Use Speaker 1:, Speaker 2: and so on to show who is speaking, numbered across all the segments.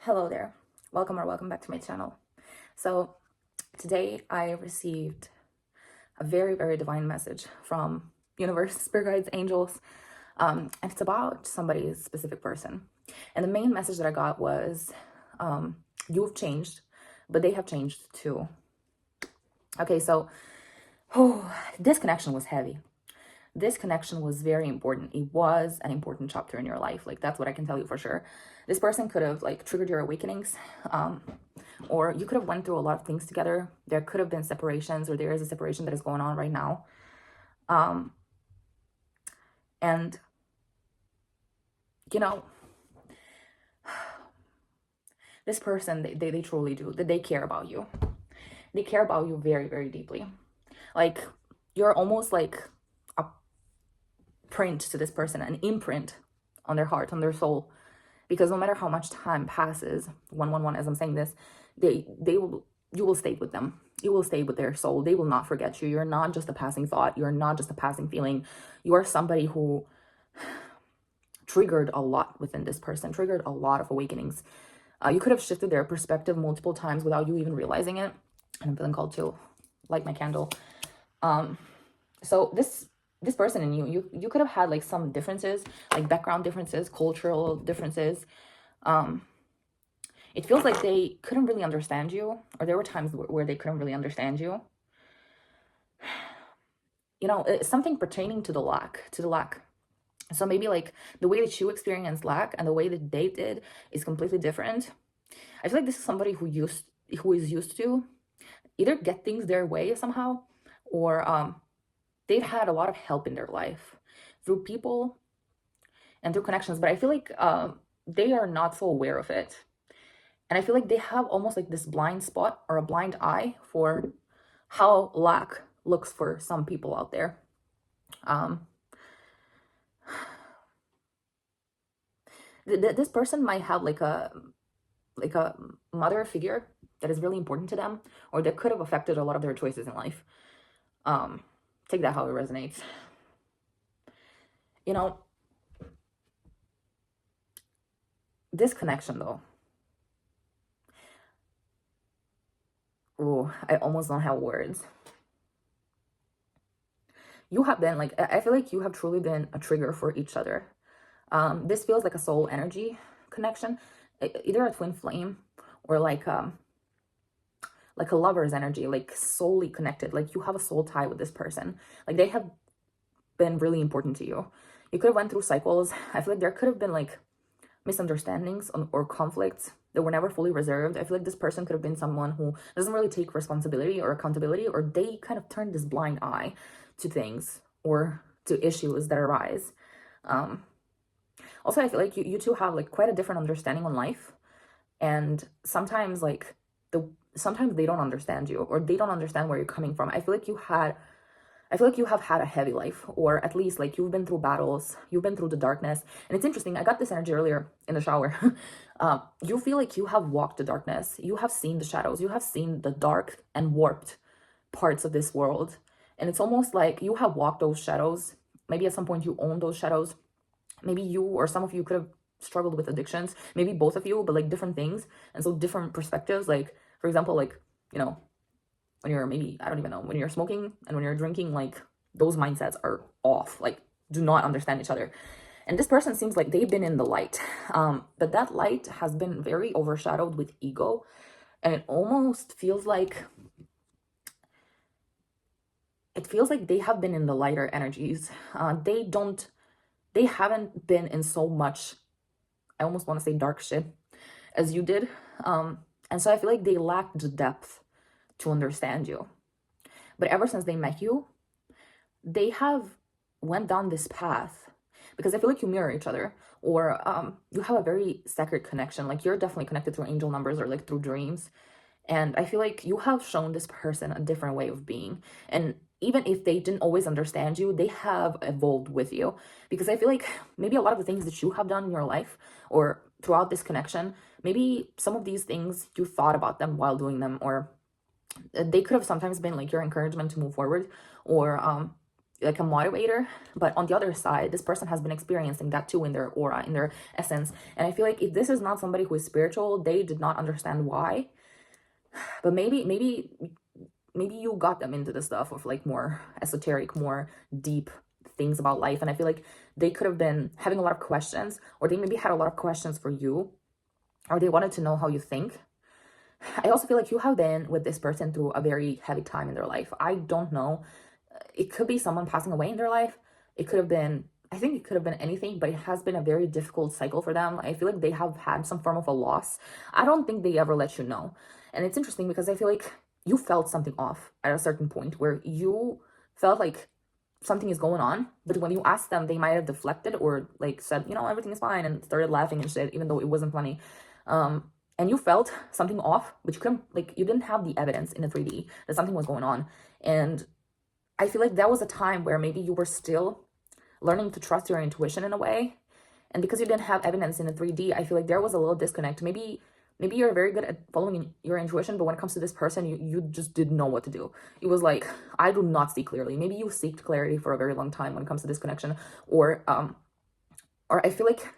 Speaker 1: Hello there. Welcome or welcome back to my channel. So today I received a very divine message from universe, spirit guides, angels, and it's about somebody's specific person. And the main message that I got was, you've changed, but they have changed too. Okay, so this connection was heavy. This connection was very important. It was an important chapter in your life. Like, that's what I can tell you for sure. This person could have like triggered your awakenings, or you could have went through a lot of things together. There could have been separations, or there is a separation that is going on right now. And you know, this person, they truly do, that they care about you. They care about you very deeply. Like, you're almost like a print to this person, an imprint on their heart, on their soul. Because no matter how much time passes, 111, as I'm saying this, you will stay with them. You will stay with their soul. They will not forget you. You're not just a passing thought. You're not just a passing feeling. You are somebody who triggered a lot within this person, triggered a lot of awakenings. You could have shifted their perspective multiple times without you even realizing it. And I'm feeling called to light my candle. So this person and you could have had like some differences, like background differences, cultural differences. It feels like they couldn't really understand you, or there were times where they couldn't really understand you. You know, it's something pertaining to the lack. So maybe like the way that you experienced lack and the way that they did is completely different. I feel like this is somebody who is used to either get things their way somehow, or they've had a lot of help in their life through people and through connections, but I feel like they are not so aware of it. And I feel like they have almost like this blind spot or a blind eye for how lack looks for some people out there. This person might have like a mother figure that is really important to them, or that could have affected a lot of their choices in life. Take that how it resonates. You know, this connection though, oh, I almost don't have words. You have been like, I feel like you have truly been a trigger for each other. This feels like a soul energy connection, either a twin flame or like a lover's energy, like soully connected. Like you have a soul tie with this person. Like they have been really important to you. You could have went through cycles. I feel like there could have been like misunderstandings or conflicts that were never fully reserved. I feel like this person could have been someone who doesn't really take responsibility or accountability, or they kind of turn this blind eye to things or to issues that arise. Also, I feel like you two have like quite a different understanding on life, and sometimes like sometimes they don't understand you, or they don't understand where you're coming from. I feel like you have had a heavy life, or at least like you've been through battles, you've been through the darkness. And it's interesting, I got this energy earlier in the shower. You feel like you have walked the darkness, you have seen the shadows, you have seen the dark and warped parts of this world. And it's almost like you have walked those shadows. Maybe at some point you own those shadows. Maybe you or some of you could have struggled with addictions, maybe both of you, but like different things. And so different perspectives, like for example, like, you know, when you're maybe, I don't even know, when you're smoking and when you're drinking, like those mindsets are off, like do not understand each other. And this person seems like they've been in the light, but that light has been very overshadowed with ego. And it almost feels like, they have been in the lighter energies. They haven't been in so much, I almost want to say dark shit as you did. And so I feel like they lacked the depth to understand you. But ever since they met you, they have went down this path, because I feel like you mirror each other, or you have a very sacred connection. Like you're definitely connected through angel numbers or like through dreams. And I feel like you have shown this person a different way of being. And even if they didn't always understand you, they have evolved with you. Because I feel like maybe a lot of the things that you have done in your life or throughout this connection, maybe some of these things you thought about them while doing them, or they could have sometimes been like your encouragement to move forward, or like a moderator, but on the other side, this person has been experiencing that too in their aura, in their essence. And I feel like if this is not somebody who is spiritual, they did not understand why. But maybe you got them into the stuff of like more esoteric, more deep things about life. And I feel like they could have been having a lot of questions, or they maybe had a lot of questions for you, or they wanted to know how you think. I also feel like you have been with this person through a very heavy time in their life. I don't know. It could be someone passing away in their life. It could have been, I think it could have been anything, but it has been a very difficult cycle for them. I feel like they have had some form of a loss. I don't think they ever let you know. And it's interesting because I feel like you felt something off at a certain point where you felt like something is going on, but when you asked them, they might have deflected or like said, everything is fine, and started laughing and shit, even though it wasn't funny. And you felt something off, but you couldn't, like, you didn't have the evidence in the 3D that something was going on. And I feel like that was a time where maybe you were still learning to trust your intuition in a way. And because you didn't have evidence in the 3D, I feel like there was a little disconnect. Maybe you're very good at following your intuition, but when it comes to this person, you just didn't know what to do. It was like, I do not see clearly. Maybe you seeked clarity for a very long time when it comes to this connection, or I feel like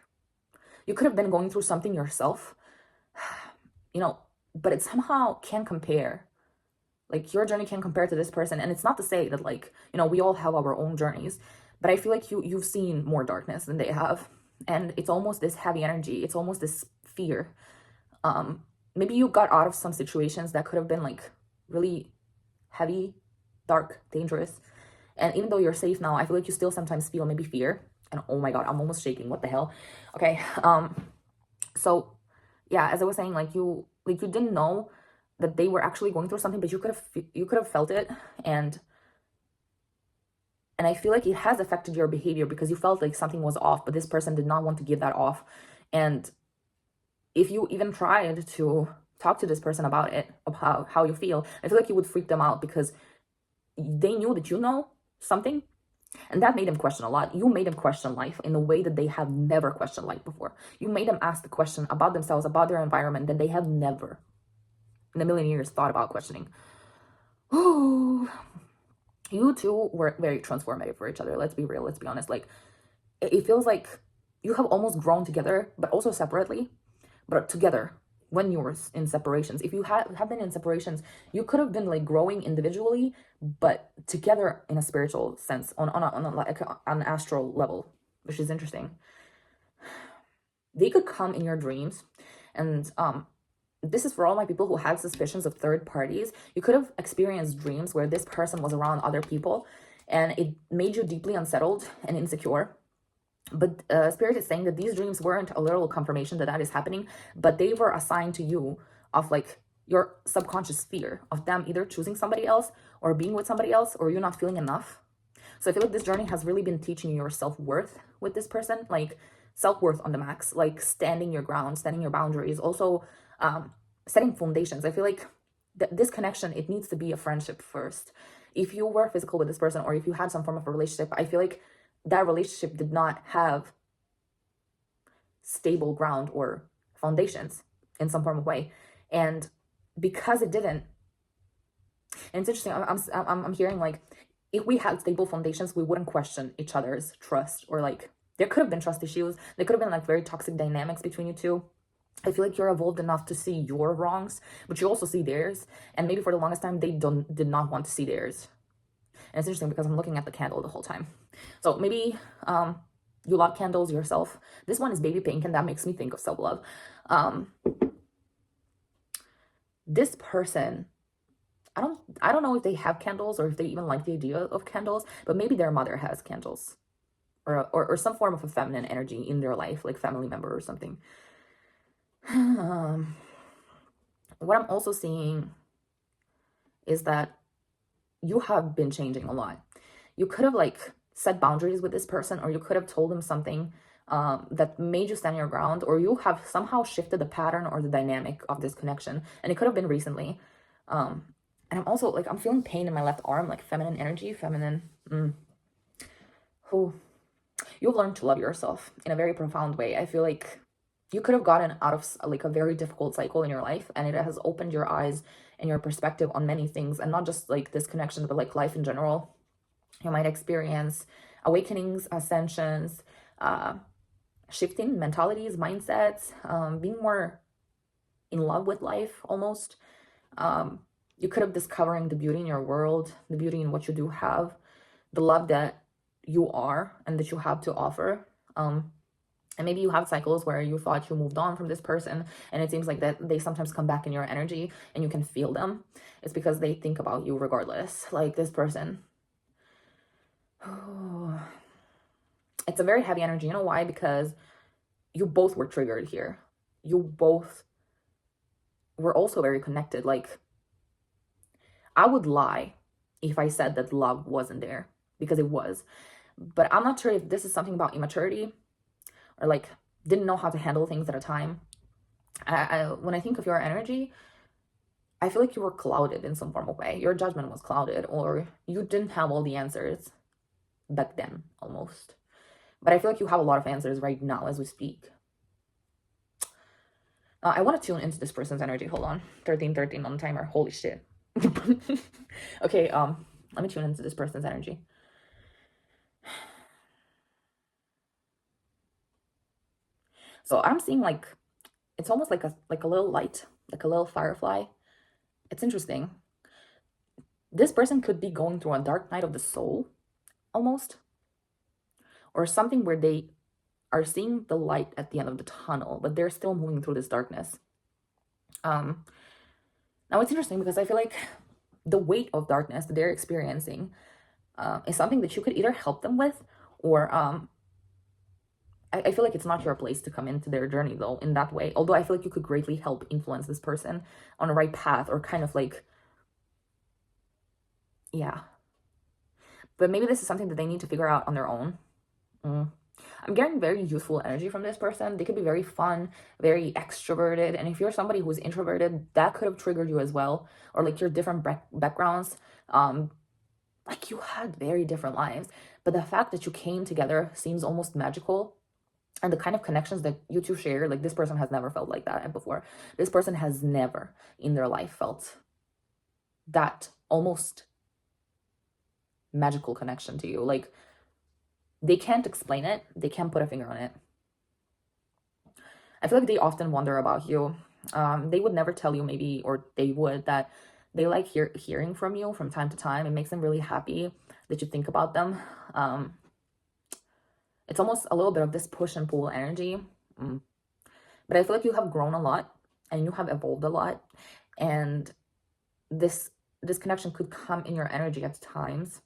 Speaker 1: you could have been going through something yourself, but it somehow can't compare. Like, your journey can compare to this person. And it's not to say that, like, we all have our own journeys, but I feel like you've seen more darkness than they have. And it's almost this heavy energy. It's almost this fear. Maybe you got out of some situations that could have been like really heavy, dark, dangerous. And even though you're safe now, I feel like you still sometimes feel maybe fear. And oh my God, I'm almost shaking. What the hell? Okay. So yeah, as I was saying, like you didn't know that they were actually going through something, but you could have felt it. And I feel like it has affected your behavior because you felt like something was off, but this person did not want to give that off. And if you even tried to talk to this person about it, about how you feel, I feel like you would freak them out because they knew that you know something, and that made them question a lot. You made them question life in a way that they have never questioned life before. You made them ask the question about themselves, about their environment, that they have never in a million years thought about questioning. Ooh. You two were very transformative for each other. Let's be real. Let's be honest. Like, it feels like you have almost grown together, but also separately, but together when you were in separations. If you have been in separations, you could have been like growing individually, but together in a spiritual sense, on an astral level, which is interesting. They could come in your dreams, and this is for all my people who had suspicions of third parties. You could have experienced dreams where this person was around other people and it made you deeply unsettled and insecure. But Spirit is saying that these dreams weren't a literal confirmation that is happening, but they were assigned to you of like your subconscious fear of them either choosing somebody else or being with somebody else, or you not feeling enough. So I feel like this journey has really been teaching you your self-worth with this person, like self-worth on the max, like standing your ground, standing your boundaries, also setting foundations. I feel like this connection, it needs to be a friendship first. If you were physical with this person, or if you had some form of a relationship, I feel like that relationship did not have stable ground or foundations in some form of way. And because it didn't, and it's interesting, I'm hearing like, if we had stable foundations, we wouldn't question each other's trust, or like there could have been trust issues. There could have been like very toxic dynamics between you two. I feel like you're evolved enough to see your wrongs, but you also see theirs. And maybe for the longest time, they did not want to see theirs. And it's interesting because I'm looking at the candle the whole time. So maybe you love candles yourself. This one is baby pink, and that makes me think of self-love. This person, I don't know if they have candles or if they even like the idea of candles, but maybe their mother has candles, or some form of a feminine energy in their life, like family member or something. What I'm also seeing is that you have been changing a lot. You could have like set boundaries with this person, or you could have told them something that made you stand your ground, or you have somehow shifted the pattern or the dynamic of this connection, and it could have been recently. And I'm also like, I'm feeling pain in my left arm, like feminine energy, who you've learned to love yourself in a very profound way. I feel like you could have gotten out of like a very difficult cycle in your life, and it has opened your eyes and your perspective on many things, and not just like this connection, but like life in general. You might experience awakenings, ascensions, uh, shifting mentalities, mindsets, being more in love with life almost. Um, you could have discovering the beauty in your world, the beauty in what you do have, the love that you are and that you have to offer. And maybe you have cycles where you thought you moved on from this person, and it seems like that they sometimes come back in your energy and you can feel them. It's because they think about you regardless. Like this person. It's a very heavy energy. You know why? Because you both were triggered here. You both were also very connected. Like, I would lie if I said that love wasn't there, because it was. But I'm not sure if this is something about immaturity or like didn't know how to handle things at a time. When I think of your energy, I feel like you were clouded in some form of way. Your judgment was clouded, or you didn't have all the answers back then, almost. But I feel like you have a lot of answers right now as we speak. I want to tune into this person's energy. Hold on. 1313 on the timer. Holy shit. Okay, let me tune into this person's energy. So I'm seeing like it's almost like a little light, like a little firefly. It's interesting. This person could be going through a dark night of the soul, almost, or something where they are seeing the light at the end of the tunnel, but they're still moving through this darkness. Now it's interesting because I feel like the weight of darkness that they're experiencing is something that you could either help them with, or I feel like it's not your place to come into their journey though in that way. Although I feel like you could greatly help influence this person on the right path, or kind of like, yeah. But maybe this is something that they need to figure out on their own. I'm getting very youthful energy from this person. They could be very fun, very extroverted. And if you're somebody who's introverted, that could have triggered you as well. Or like your different backgrounds. Like you had very different lives. But the fact that you came together seems almost magical. And the kind of connections that you two share, like this person has never felt like that before. This person has never in their life felt that almost magical connection to you. Like, they can't explain it. They can't put a finger on it. I feel like they often wonder about you. They would never tell you, maybe, or they would, that they like hearing from you from time to time. It makes them really happy that you think about them. It's almost a little bit of this push and pull energy. But I feel like you have grown a lot and you have evolved a lot. And this connection could come in your energy at times.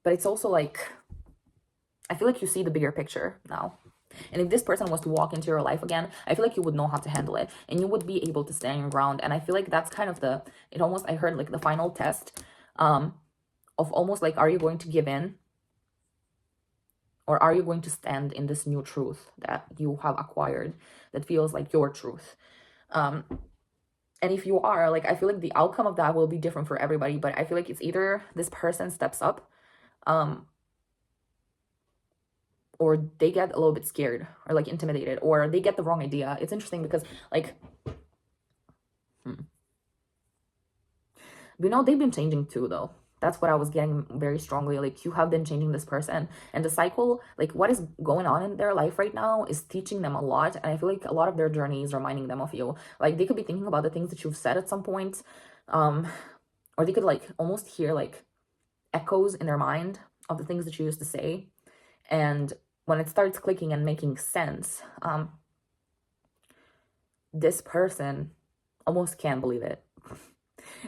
Speaker 1: But it's also like, I feel like you see the bigger picture now. And if this person was to walk into your life again, I feel like you would know how to handle it and you would be able to stand your ground. And I feel like that's kind of I heard like the final test of almost like, are you going to give in? Or are you going to stand in this new truth that you have acquired that feels like your truth? And if you are, like, I feel like the outcome of that will be different for everybody. But I feel like it's either this person steps up, or they get a little bit scared or like intimidated, or they get the wrong idea. It's interesting because like, they've been changing too though. That's what I was getting very strongly. Like, you have been changing this person, and the cycle, like what is going on in their life right now is teaching them a lot. And I feel like a lot of their journey is reminding them of you. Like, they could be thinking about the things that you've said at some point, or they could like almost hear like echoes in their mind of the things that you used to say. And when it starts clicking and making sense, this person almost can't believe it.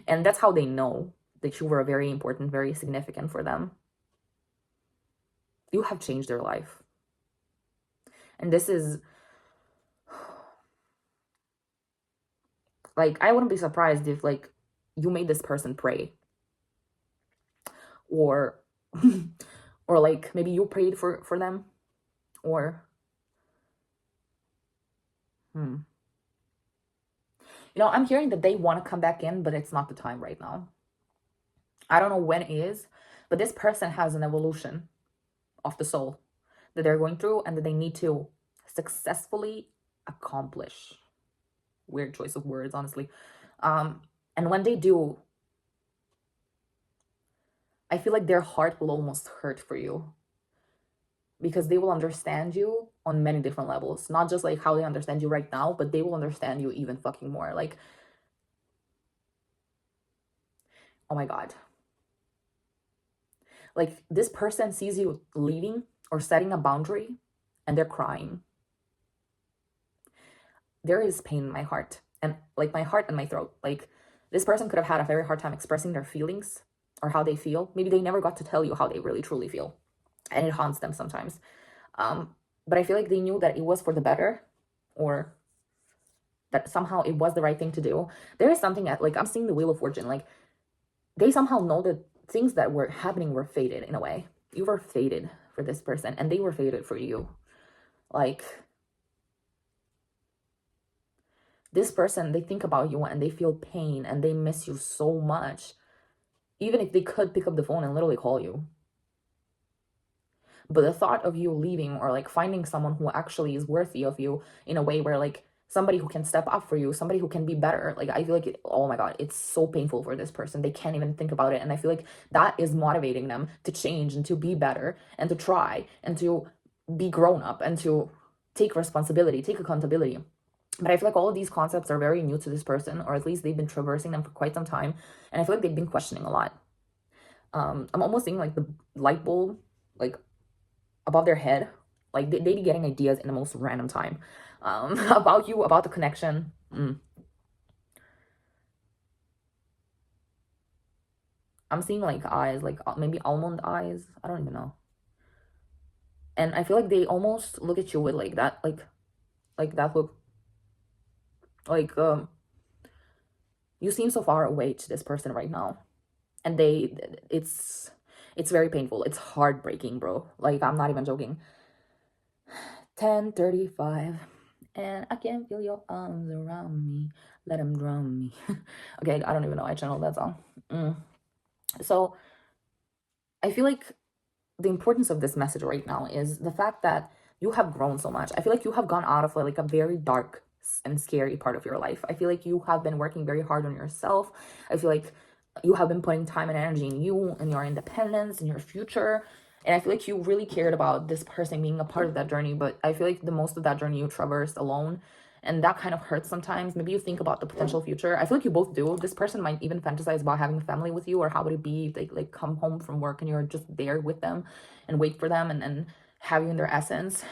Speaker 1: And that's how they know that you were very important, very significant for them. You have changed their life. And this is, like, I wouldn't be surprised if, like, you made this person pray. Or, or like, maybe you prayed for them. Or, I'm hearing that they want to come back in, but it's not the time right now. I don't know when it is, but this person has an evolution of the soul that they're going through and that they need to successfully accomplish. Weird choice of words, honestly. And when they do, I feel like their heart will almost hurt for you because they will understand you on many different levels, not just like how they understand you right now, but they will understand you even fucking more. Like, oh my God. Like, this person sees you leaving or setting a boundary and they're crying. There is pain in my heart, and like my heart and my throat. Like, this person could have had a very hard time expressing their feelings or how they feel. Maybe they never got to tell you how they really truly feel, and it haunts them sometimes. But I feel like they knew that it was for the better, or that somehow it was the right thing to do. There is something at, like, I'm seeing the Wheel of Fortune. Like, they somehow know that things that were happening were fated in a way. You were fated for this person, and they were fated for you. Like, this person, they think about you and they feel pain and they miss you so much, even if they could pick up the phone and literally call you. But the thought of you leaving, or like finding someone who actually is worthy of you in a way where, like, somebody who can step up for you, somebody who can be better, like, I feel like oh my God, it's so painful for this person. They can't even think about it. And I feel like that is motivating them to change and to be better and to try and to be grown up and to take responsibility, take accountability. But I feel like all of these concepts are very new to this person, or at least they've been traversing them for quite some time. And I feel like they've been questioning a lot. I'm almost seeing like the light bulb, like, above their head. Like, they be getting ideas in the most random time about you, about the connection. I'm seeing like eyes, like maybe almond eyes. I don't even know. And I feel like they almost look at you with like that, like that look, like, you seem so far away to this person right now. And it's very painful. It's heartbreaking, bro. Like, I'm not even joking. 10:35, and I can feel your arms around me. Let them drown me. Okay, I don't even know. I channeled that song. So I feel like the importance of this message right now is the fact that you have grown so much. I feel like you have gone out of like a very dark and scary part of your life. I feel like you have been working very hard on yourself. I feel like you have been putting time and energy in you and your independence and your future. And I feel like you really cared about this person being a part of that journey. But I feel like the most of that journey you traversed alone. And that kind of hurts sometimes. Maybe you think about the potential future. I feel like you both do. This person might even fantasize about having a family with you, or how would it be if they like come home from work and you're just there with them and wait for them and have you in their essence.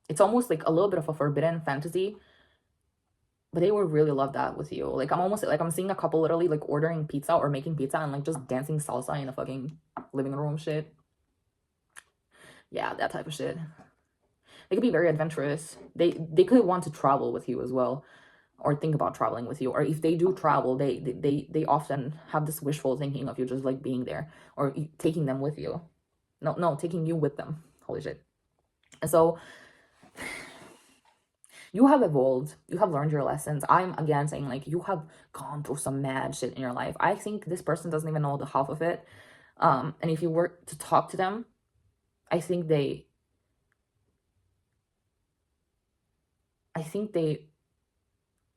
Speaker 1: It's almost like a little bit of a forbidden fantasy, but they would really love that with you. Like, I'm almost like I'm seeing a couple literally like ordering pizza or making pizza and like just dancing salsa in a fucking living room shit. Yeah, that type of shit. They could be very adventurous. They could want to travel with you as well, or think about traveling with you. Or if they do travel, they often have this wishful thinking of you just like being there, or taking them with you. No, taking you with them. Holy shit. And so you have evolved. You have learned your lessons. I'm again saying, like, you have gone through some mad shit in your life. I think this person doesn't even know the half of it. And if you were to talk to them, I think they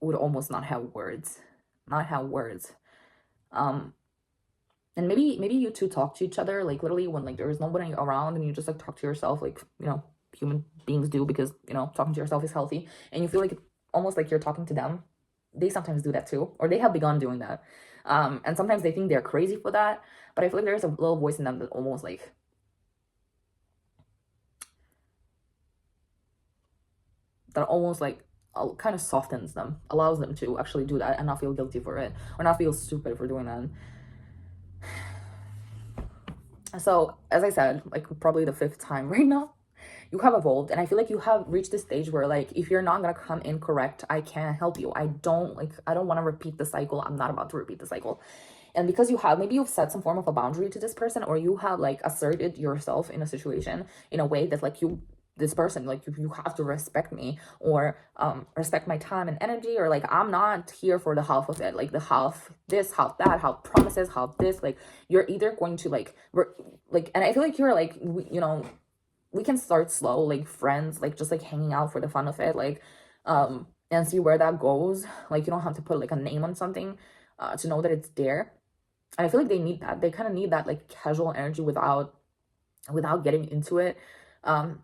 Speaker 1: would almost not have words. And maybe you two talk to each other, like, literally when like there is nobody around, and you just like talk to yourself, like, human beings do, because talking to yourself is healthy, and you feel like almost like you're talking to them. They sometimes do that too, or they have begun doing that. And sometimes they think they're crazy for that, but I feel like there's a little voice in them that almost like kind of softens them, allows them to actually do that and not feel guilty for it, or not feel stupid for doing that. So, as I said, like probably the 5th time right now, you have evolved, and I feel like you have reached this stage where, like, if you're not gonna come in correct, I can't help you. I don't want to repeat the cycle. I'm not about to repeat the cycle. And because maybe you've set some form of a boundary to this person, or you have like asserted yourself in a situation in a way that like this person, like, you have to respect me, or respect my time and energy, or like, I'm not here for the half of it, like the half this, half that, half promises, half this. Like, you're either going to and I feel like you're like, we can start slow, like friends, like just like hanging out for the fun of it, like, and see where that goes. Like, you don't have to put like a name on something to know that it's there. And I feel like they need that. They kind of need that like casual energy without getting into it. Um,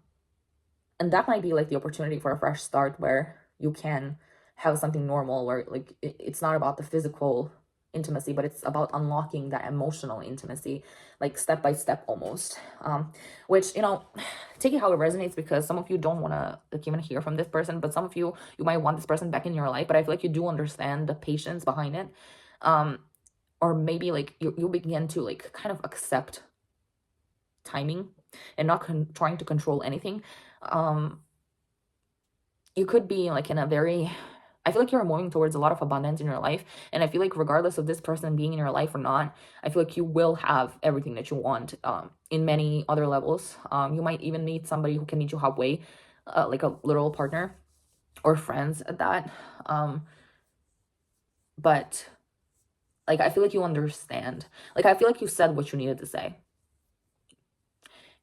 Speaker 1: and that might be like the opportunity for a fresh start where you can have something normal where like it's not about the physical intimacy, but it's about unlocking that emotional intimacy, like step by step almost. Which, you know, take it how it resonates, because some of you don't want to like even hear from this person, but some of you might want this person back in your life. But I feel like you do understand the patience behind it. um or maybe like you begin to like kind of accept timing and not trying to control anything. um you could be like in a very, I feel like you're moving towards a lot of abundance in your life, and I feel like regardless of this person being in your life or not, I feel like you will have everything that you want, in many other levels. You might even meet somebody who can meet you halfway, like a literal partner or friends at that. But like I feel like you understand, like I feel like you said what you needed to say,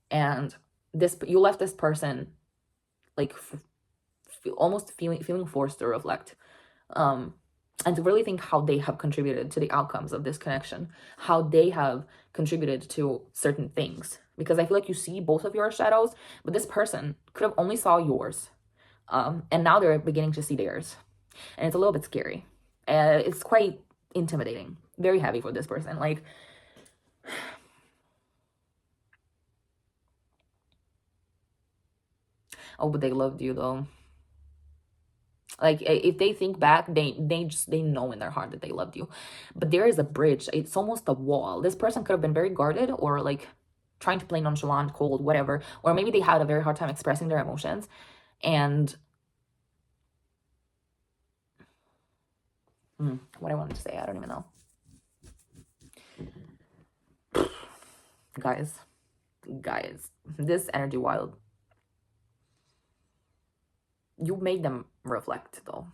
Speaker 1: and this, you left this person like almost feeling forced to reflect, um and to really think how they have contributed to the outcomes of this connection, how they have contributed to certain things, because I feel like you see both of your shadows, but this person could have only saw yours, and now they're beginning to see theirs, and it's a little bit scary. It's quite intimidating, very heavy for this person. Like, oh, but they loved you though. Like if they think back, they know in their heart that they loved you, but there is a bridge, it's almost a wall. This person could have been very guarded, or like trying to play nonchalant, cold, whatever, or maybe they had a very hard time expressing their emotions. And what I wanted to say, I don't even know. guys guys, this energy wild, you made them reflect though.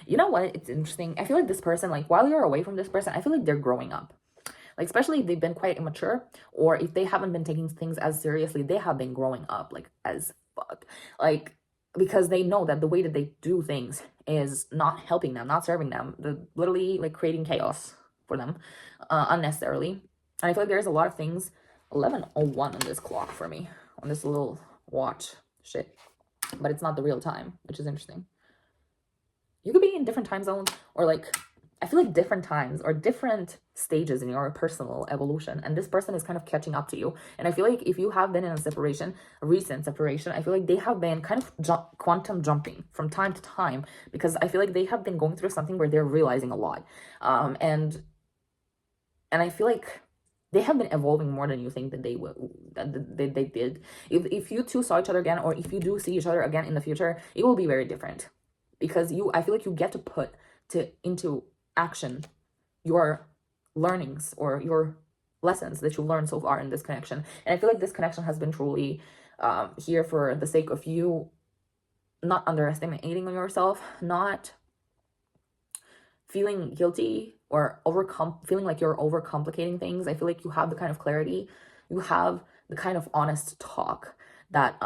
Speaker 1: You know what, it's interesting, I feel like this person, like while you're away from this person, I feel like they're growing up. Like especially if they've been quite immature, or if they haven't been taking things as seriously, they have been growing up like as fuck. Like, because they know that the way that they do things is not helping them, not serving them, the literally like creating chaos for them, unnecessarily. And I feel like there's a lot of things. 11:01 on this clock for me, on this little watch shit, but it's not the real time, which is interesting. You could be in different time zones, or like I feel like different times or different stages in your personal evolution, and this person is kind of catching up to you. And I feel like if you have been in a separation, a recent separation, I feel like they have been kind of quantum jumping from time to time, because I feel like they have been going through something where they're realizing a lot, and I feel like they have been evolving more than you think that they will, that they did. If you two saw each other again, or if you do see each other again in the future, it will be very different, because I feel like you get to put into action your learnings or your lessons that you learned so far in this connection. And I feel like this connection has been truly, here for the sake of you not underestimating on yourself, not feeling guilty or feeling like you're overcomplicating things. I feel like you have the kind of clarity, you have the kind of honest talk that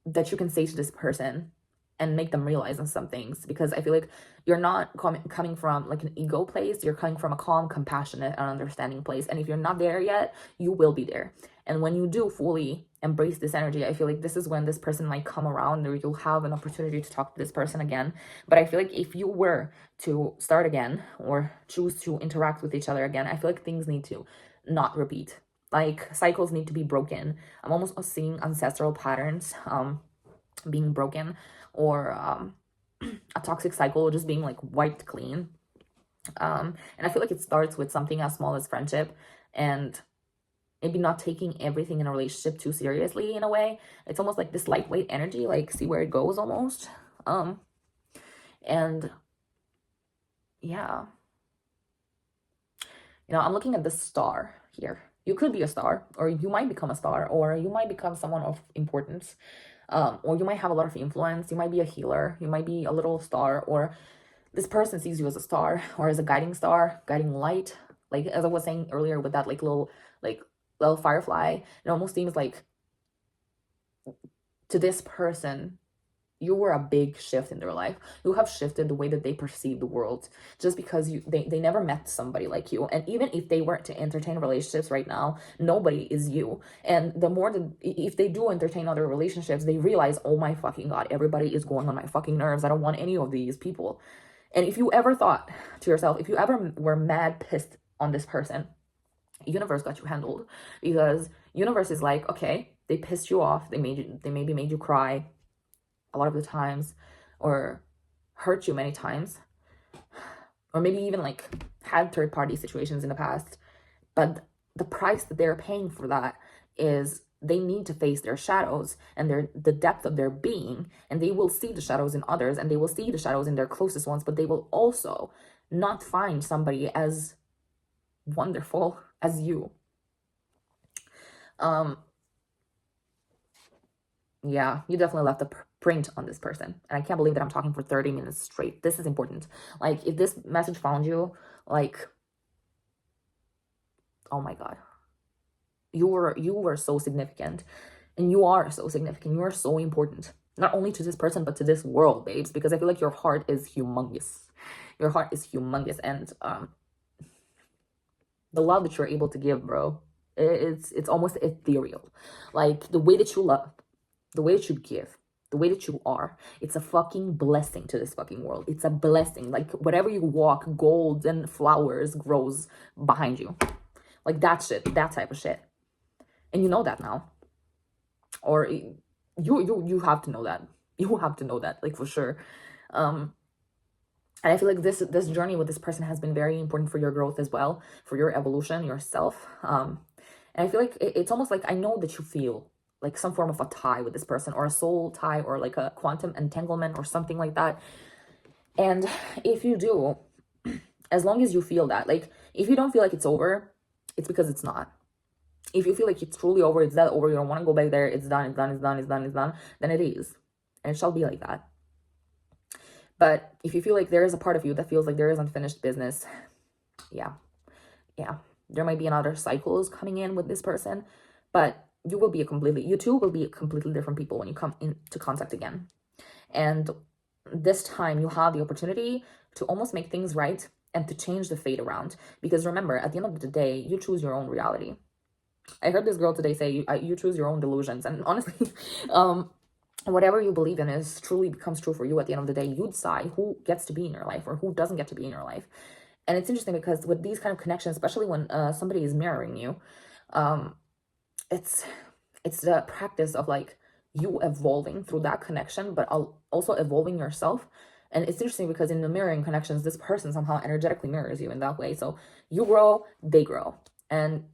Speaker 1: that you can say to this person and make them realize on some things, because I feel like you're not coming from like an ego place, you're coming from a calm, compassionate, and understanding place. And if you're not there yet, you will be there. And when you do fully embrace this energy, I feel like this is when this person might come around, or you'll have an opportunity to talk to this person again. But I feel like if you were to start again or choose to interact with each other again, I feel like things need to not repeat. Like cycles need to be broken. I'm almost seeing ancestral patterns being broken, or a toxic cycle just being like wiped clean. And I feel like it starts with something as small as friendship, and maybe not taking everything in a relationship too seriously in a way. It's almost like this lightweight energy, like see where it goes almost. And yeah, you know, I'm looking at the star here. You could be a star, or you might become a star, or you might become someone of importance, or you might have a lot of influence. You might be a healer, you might be a little star, or this person sees you as a star or as a guiding star, guiding light. Like as I was saying earlier with that like little firefly, it almost seems like to this person you were a big shift in their life. You have shifted the way that they perceive the world just because they never met somebody like you. And even if they were to entertain relationships right now, nobody is you. And the more that if they do entertain other relationships, they realize, oh my fucking God, everybody is going on my fucking nerves. I don't want any of these people. And if you ever thought to yourself, if you ever were mad pissed on this person, universe got you handled, because universe is like, okay, they pissed you off, they maybe made you cry a lot of the times, or hurt you many times, or maybe even like had third party situations in the past. But the price that they're paying for that is they need to face their shadows and the depth of their being, and they will see the shadows in others, and they will see the shadows in their closest ones, but they will also not find somebody as wonderful as you. Yeah, you definitely left a print on this person, and I can't believe that I'm talking for 30 minutes straight. This is important. Like, if this message found you, like, oh my God, you were so significant, and you are so significant. You are so important, not only to this person but to this world, babes, because I feel like your heart is humongous. Your heart is humongous, and the love that you're able to give, bro, it's almost ethereal. Like, the way that you love, the way that you give, the way that you are, it's a fucking blessing to this fucking world. It's a blessing. Like, whatever you walk, gold and flowers grows behind you. Like, that shit, that type of shit. And you know that now. Or you have to know that. You have to know that, like, for sure. And I feel like this journey with this person has been very important for your growth as well, for your evolution, yourself. And I feel like it's almost like, I know that you feel like some form of a tie with this person, or a soul tie, or like a quantum entanglement or something like that. And if you do, as long as you feel that, like, if you don't feel like it's over, it's because it's not. If you feel like it's truly over, it's that over, you don't want to go back there, it's done, it's done, it's done, it's done, it's done, then it is. And it shall be like that. But if you feel like there is a part of you that feels like there is unfinished business, yeah, there might be another cycles coming in with this person, but you two will be completely different people when you come into contact again. And this time you have the opportunity to almost make things right and to change the fate around. Because remember, at the end of the day, you choose your own reality. I heard this girl today say, you choose your own delusions. And honestly, whatever you believe in is truly becomes true for you at the end of the day. You decide who gets to be in your life or who doesn't get to be in your life. And it's interesting because with these kind of connections, especially when somebody is mirroring you, it's the practice of like you evolving through that connection, but also evolving yourself. And it's interesting because in the mirroring connections, this person somehow energetically mirrors you in that way. So you grow, they grow. And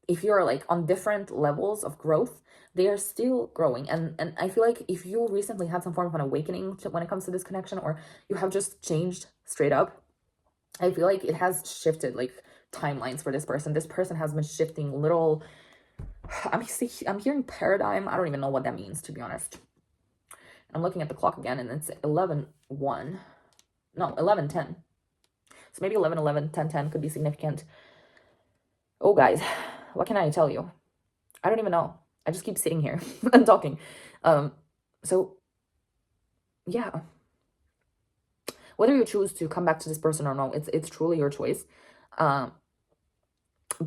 Speaker 1: if you're like on different levels of growth, they are still growing. And I feel like if you recently had some form of an awakening when it comes to this connection, or you have just changed straight up, I feel like it has shifted like timelines for this person. This person has been shifting little, I'm hearing paradigm. I don't even know what that means, to be honest. I'm looking at the clock again, and it's 11:01. No, 11:10. So maybe 11:11, 10:10 could be significant. Oh, guys, what can I tell you? I don't even know. I just keep sitting here and talking. So, yeah. Whether you choose to come back to this person or no, it's truly your choice. But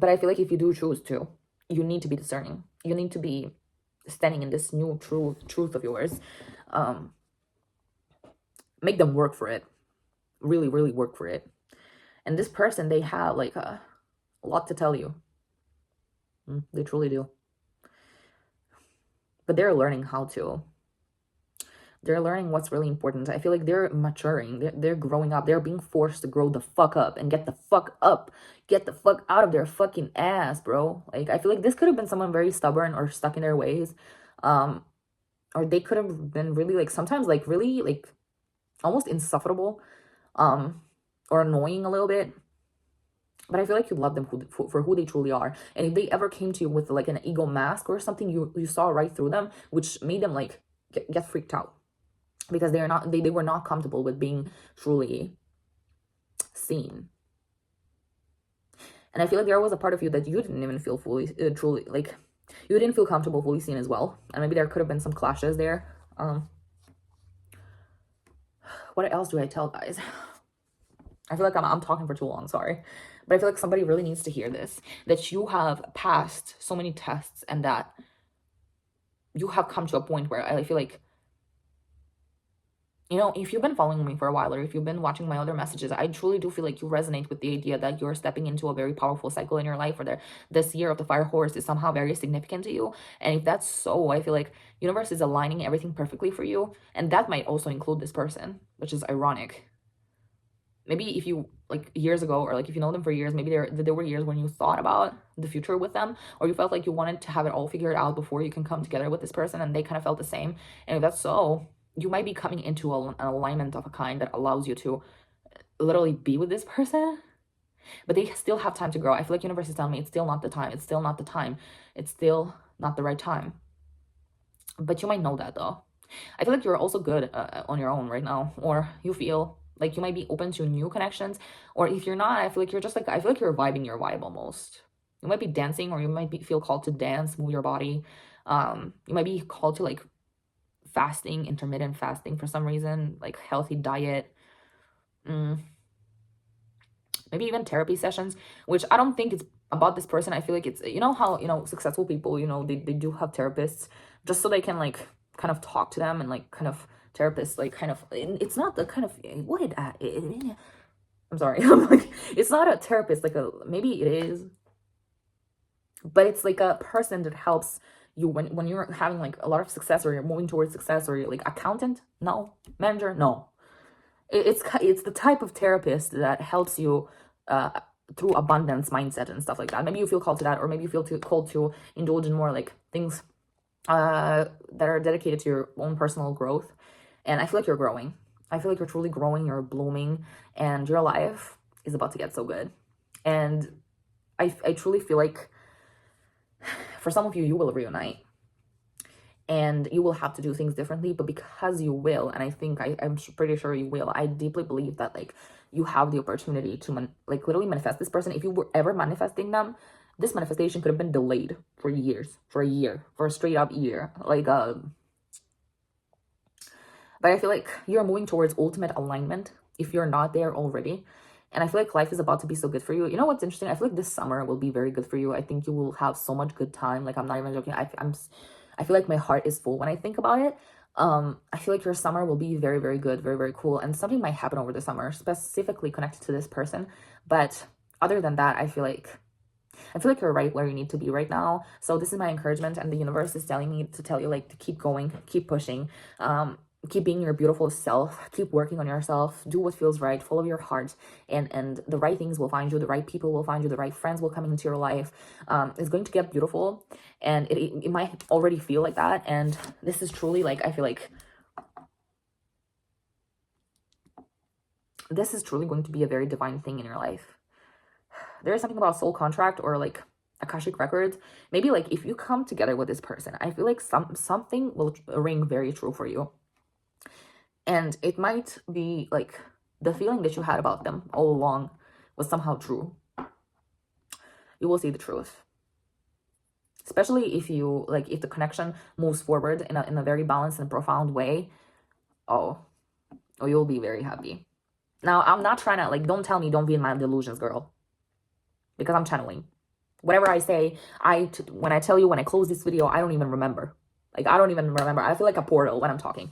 Speaker 1: I feel like if you do choose to, you need to be discerning. You need to be standing in this new truth of yours. Make them work for it. Really, really work for it. And this person, they have like a lot to tell you. They truly do. But they're learning how to. They're learning what's really important. I feel like they're maturing. They're growing up. They're being forced to grow the fuck up and get the fuck up. Get the fuck out of their fucking ass, bro. Like, I feel like this could have been someone very stubborn or stuck in their ways. Or they could have been really, like, sometimes, like, really, like, almost insufferable. Or annoying a little bit. But I feel like you love them for who they truly are. And if they ever came to you with, like, an ego mask or something, you saw right through them, which made them, like, get freaked out. Because they were not comfortable with being truly seen. And I feel like there was a part of you that you didn't even feel fully, truly, like, you didn't feel comfortable fully seen as well. And maybe there could have been some clashes there. what else do I tell guys? I feel like I'm talking for too long, sorry. But I feel like somebody really needs to hear this. That you have passed so many tests and that you have come to a point where I feel like, you know, if you've been following me for a while or if you've been watching my other messages, I truly do feel like you resonate with the idea that you're stepping into a very powerful cycle in your life, or that this year of the fire horse is somehow very significant to you. And if that's so, I feel like universe is aligning everything perfectly for you. And that might also include this person, which is ironic. Maybe if you, like, years ago, or like if you know them for years, maybe there were years when you thought about the future with them, or you felt like you wanted to have it all figured out before you can come together with this person, and they kind of felt the same. And if that's so, you might be coming into an alignment of a kind that allows you to literally be with this person, but they still have time to grow. I feel like universe is telling me it's still not the time. It's still not the time. It's still not the right time. But you might know that though. I feel like you're also good on your own right now, or you feel like you might be open to new connections. Or if you're not, I feel like you're just like, I feel like you're vibing your vibe almost. You might be dancing, or you might feel called to dance, move your body. You might be called to like fasting, intermittent fasting for some reason, like healthy diet. Maybe even therapy sessions, which I don't think it's about this person. I feel like it's, you know how, you know, successful people, you know, they do have therapists just so they can like kind of talk to them, and like kind of therapists like kind of, it's not the kind of, what it, I'm sorry, I'm like, it's not a therapist, like a, maybe it is, but it's like a person that helps you when you're having like a lot of success, or you're moving towards success, or you're like accountant, no, manager, no. It's the type of therapist that helps you through abundance mindset and stuff like that. Maybe you feel called to that, or maybe you feel called to indulge in more like things that are dedicated to your own personal growth. And I feel like you're growing. I feel like you're truly growing, you're blooming, and your life is about to get so good. And I truly feel like for some of you, you will reunite. And you will have to do things differently, but because you will, and I think I'm pretty sure you will, I deeply believe that like you have the opportunity to like literally manifest this person. If you were ever manifesting them, this manifestation could have been delayed for years, for a year, for a straight up year, like but I feel like you're moving towards ultimate alignment if you're not there already. And I feel like life is about to be so good for you. You know what's interesting? I feel like this summer will be very good for you. I think you will have so much good time. Like, I'm not even joking. I feel like my heart is full when I think about it. I feel like your summer will be very, very good, very, very cool. And something might happen over the summer, specifically connected to this person. But other than that, I feel like you're right where you need to be right now. So this is my encouragement, and the universe is telling me to tell you like to keep going, keep pushing, keep being your beautiful self, keep working on yourself, do what feels right, follow your heart, and the right things will find you, the right people will find you, the right friends will come into your life. It's going to get beautiful, and it might already feel like that. And this is truly like, I feel like this is truly going to be a very divine thing in your life. There is something about soul contract, or like Akashic records. Maybe like if you come together with this person, I feel like something will ring very true for you. And it might be like the feeling that you had about them all along was somehow true. You will see the truth. Especially if you like, if the connection moves forward in a very balanced and profound way. Oh, you'll be very happy. Now, I'm not trying to like, don't tell me don't be in my delusions, girl, because I'm channeling. Whatever I say, when I tell you, when I close this video, I don't even remember. Like, I don't even remember. I feel like a portal when I'm talking.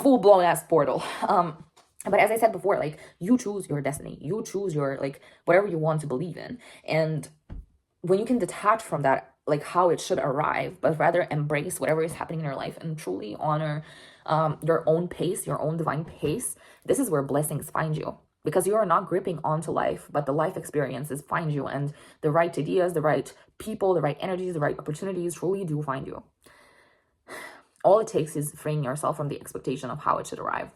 Speaker 1: Full-blown ass portal. But as I said before, like, you choose your destiny. You choose your, like, whatever you want to believe in. And when you can detach from that, like, how it should arrive, but rather embrace whatever is happening in your life and truly honor your own pace, your own divine pace, this is where blessings find you. Because you are not gripping onto life, but the life experiences find you. And the right ideas, the right people, the right energies, the right opportunities truly do find you. All it takes is freeing yourself from the expectation of how it should arrive.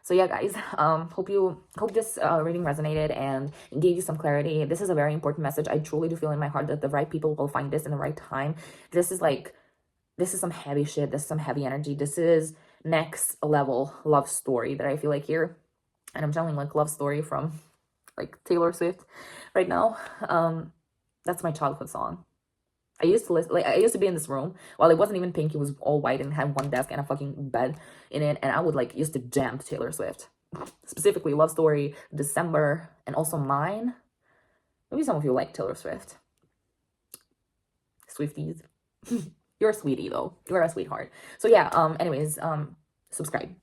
Speaker 1: So yeah, guys, hope this reading resonated and gave you some clarity. This is a very important message. I truly do feel in my heart that the right people will find this in the right time. This is some heavy shit. This is some heavy energy. This is next level love story that I feel like here. And I'm telling like love story from like Taylor Swift right now. That's my childhood song. I used to listen, like, I used to be in this room while it wasn't even pink. It was all white and had one desk and a fucking bed in it. And I would like used to jam to Taylor Swift, specifically Love Story, December, and also Mine. Maybe some of you like Taylor Swift. Swifties. You're a sweetie though. You're a sweetheart. So yeah, anyways, subscribe.